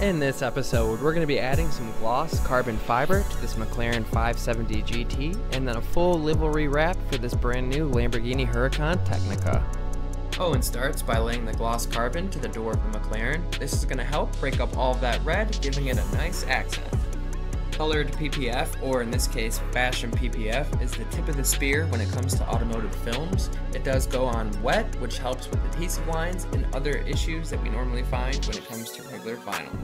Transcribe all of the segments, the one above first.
In this episode, we're going to be adding some gloss carbon fiber to this McLaren 570 GT, and then a full livery wrap for this brand new Lamborghini Huracan Tecnica. Owen starts by laying the gloss carbon to the door of the McLaren. This is going to help break up all of that red, giving it a nice accent. Colored PPF, or in this case fashion PPF, is the tip of the spear when it comes to automotive films. It does go on wet, which helps with adhesive lines and other issues that we normally find when it comes to regular vinyl.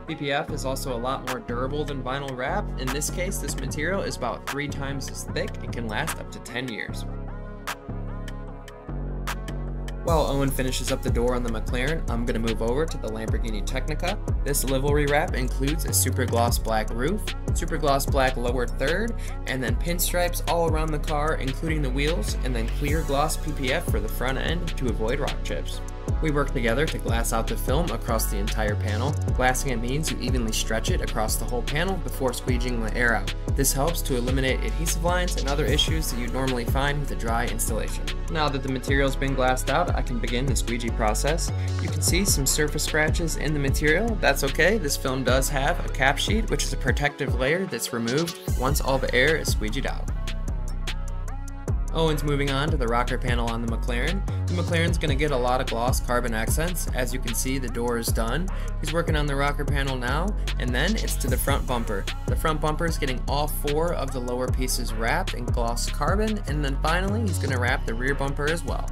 PPF is also a lot more durable than vinyl wrap. In this case, this material is about 3 times as thick and can last up to 10 years. While Owen finishes up the door on the McLaren, I'm going to move over to the Lamborghini Tecnica. This livery wrap includes a super gloss black roof, super gloss black lower third, and then pinstripes all around the car, including the wheels, and then clear gloss PPF for the front end to avoid rock chips. We work together to glass out the film across the entire panel. Glassing it means you evenly stretch it across the whole panel before squeegeeing the air out. This helps to eliminate adhesive lines and other issues that you'd normally find with a dry installation. Now that the material's been glassed out, I can begin the squeegee process. You can see some surface scratches in the material. That's okay, this film does have a cap sheet, which is a protective layer that's removed once all the air is squeegeed out. Owen's moving on to the rocker panel on the McLaren. The McLaren's going to get a lot of gloss carbon accents. As you can see, the door is done. He's working on the rocker panel now, and then it's to the front bumper. The front bumper is getting all 4 of the lower pieces wrapped in gloss carbon, and then finally he's going to wrap the rear bumper as well.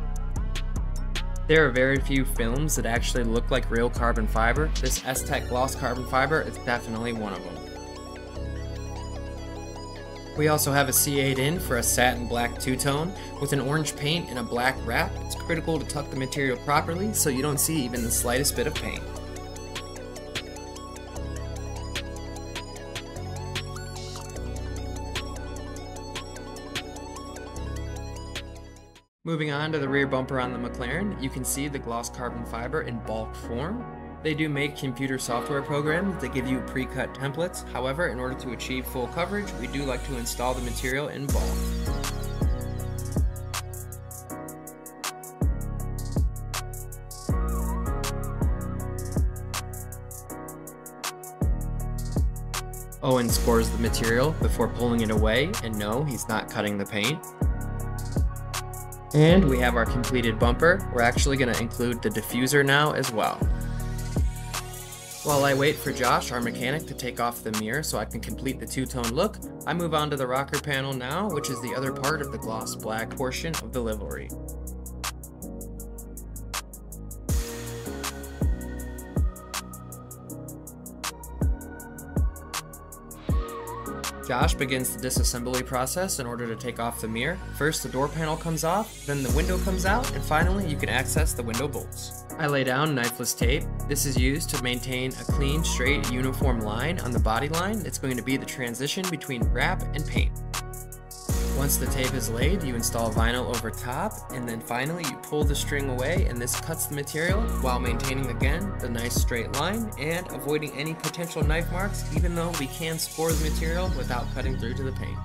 There are very few films that actually look like real carbon fiber. This S-Tech gloss carbon fiber is definitely one of them. We also have a C8 in for a satin black two-tone with an orange paint and a black wrap. It's critical to tuck the material properly so you don't see even the slightest bit of paint. Moving on to the rear bumper on the McLaren, you can see the gloss carbon fiber in bulk form. They do make computer software programs that give you pre-cut templates. However, in order to achieve full coverage, we do like to install the material in bulk. Owen scores the material before pulling it away, and no, he's not cutting the paint. And we have our completed bumper. We're actually going to include the diffuser now as well. While I wait for Josh, our mechanic, to take off the mirror so I can complete the two-tone look, I move on to the rocker panel now, which is the other part of the gloss black portion of the livery. Josh begins the disassembly process in order to take off the mirror. First the door panel comes off, then the window comes out, and finally you can access the window bolts. I lay down knifeless tape. This is used to maintain a clean, straight, uniform line on the body line. It's going to be the transition between wrap and paint. Once the tape is laid, you install vinyl over top, and then finally you pull the string away, and this cuts the material while maintaining again the nice straight line and avoiding any potential knife marks, even though we can score the material without cutting through to the paint.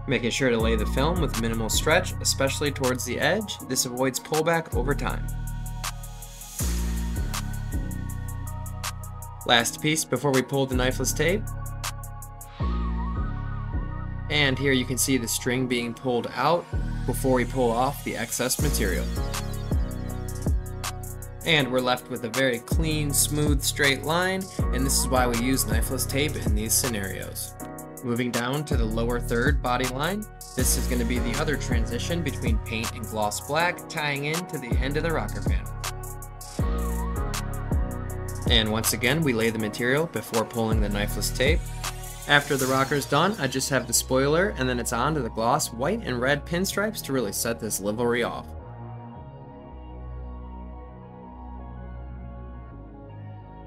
Making sure to lay the film with minimal stretch, especially towards the edge. This avoids pullback over time. Last piece before we pull the knifeless tape. And here you can see the string being pulled out before we pull off the excess material. And we're left with a very clean, smooth, straight line, and this is why we use knifeless tape in these scenarios. Moving down to the lower third body line, this is going to be the other transition between paint and gloss black, tying in to the end of the rocker panel. And once again, we lay the material before pulling the knifeless tape. After the rocker's done, I just have the spoiler, and then it's on to the gloss white and red pinstripes to really set this livery off.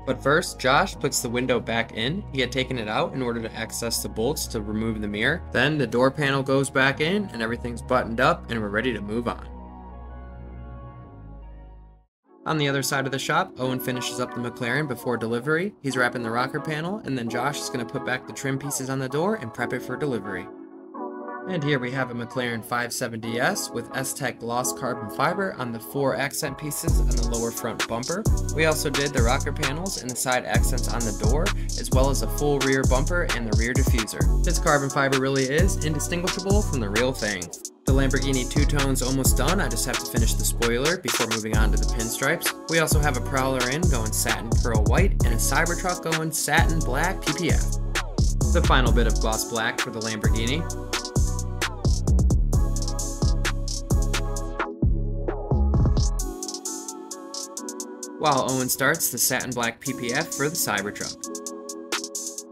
But first, Josh puts the window back in. He had taken it out in order to access the bolts to remove the mirror. Then the door panel goes back in, and everything's buttoned up, and we're ready to move on. On the other side of the shop, Owen finishes up the McLaren before delivery. He's wrapping the rocker panel, and then Josh is going to put back the trim pieces on the door and prep it for delivery. And here we have a McLaren 570S with S-Tech gloss carbon fiber on the 4 accent pieces on the lower front bumper. We also did the rocker panels and the side accents on the door, as well as a full rear bumper and the rear diffuser. This carbon fiber really is indistinguishable from the real thing. The Lamborghini two-tone's almost done, I just have to finish the spoiler before moving on to the pinstripes. We also have a Prowler in going satin pearl white and a CyberTruck going satin black PPF. The final bit of gloss black for the Lamborghini. While Owen starts the satin black PPF for the CyberTruck.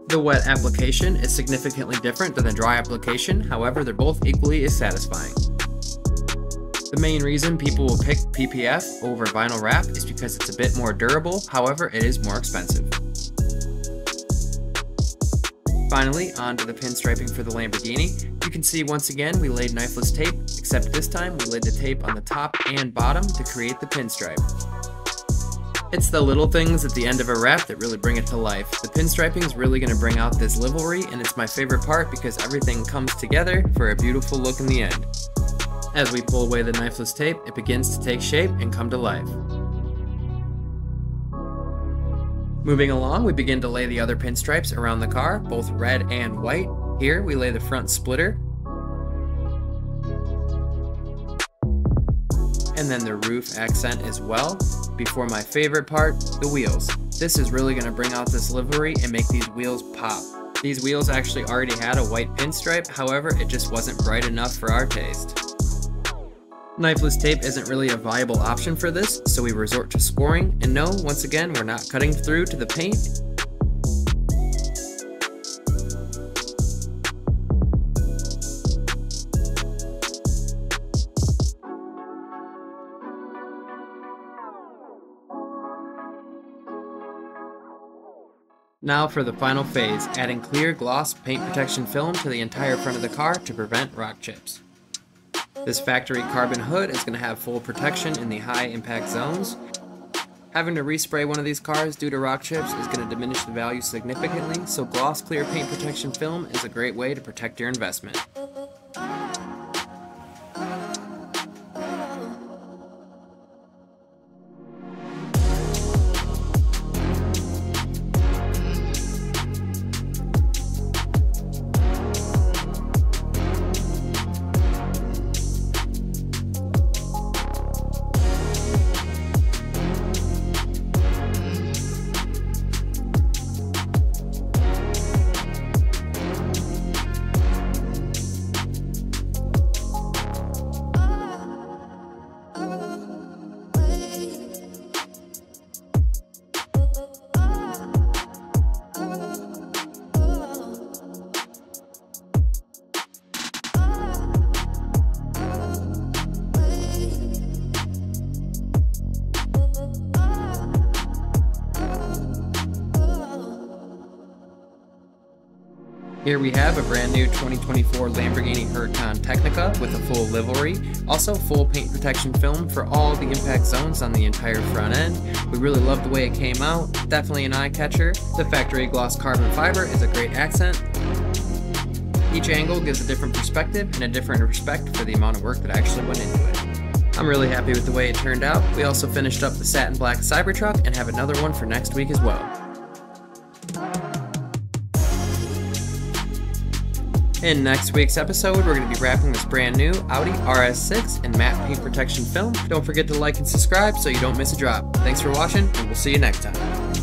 The wet application is significantly different than the dry application, however they're both equally as satisfying. The main reason people will pick PPF over vinyl wrap is because it's a bit more durable, however it is more expensive. Finally, on to the pinstriping for the Lamborghini. You can see once again we laid knifeless tape, except this time we laid the tape on the top and bottom to create the pinstripe. It's the little things at the end of a wrap that really bring it to life. The pinstriping is really going to bring out this livery, and it's my favorite part because everything comes together for a beautiful look in the end. As we pull away the knifeless tape, it begins to take shape and come to life. Moving along, we begin to lay the other pinstripes around the car, both red and white. Here we lay the front splitter, and then the roof accent as well, before my favorite part, the wheels. This is really going to bring out this livery and make these wheels pop. These wheels actually already had a white pinstripe, however it just wasn't bright enough for our taste. Knifeless tape isn't really a viable option for this, so we resort to scoring, and no, once again, we're not cutting through to the paint. Now for the final phase, adding clear gloss paint protection film to the entire front of the car to prevent rock chips. This factory carbon hood is going to have full protection in the high impact zones. Having to respray one of these cars due to rock chips is going to diminish the value significantly, so gloss clear paint protection film is a great way to protect your investment. Here we have a brand new 2024 Lamborghini Huracan Tecnica with a full livery, also full paint protection film for all the impact zones on the entire front end. We really love the way it came out, definitely an eye catcher. The factory gloss carbon fiber is a great accent. Each angle gives a different perspective and a different respect for the amount of work that actually went into it. I'm really happy with the way it turned out. We also finished up the satin black CyberTruck and have another one for next week as well. In next week's episode, we're going to be wrapping this brand new Audi RS6 in matte paint protection film. Don't forget to like and subscribe so you don't miss a drop. Thanks for watching, and we'll see you next time.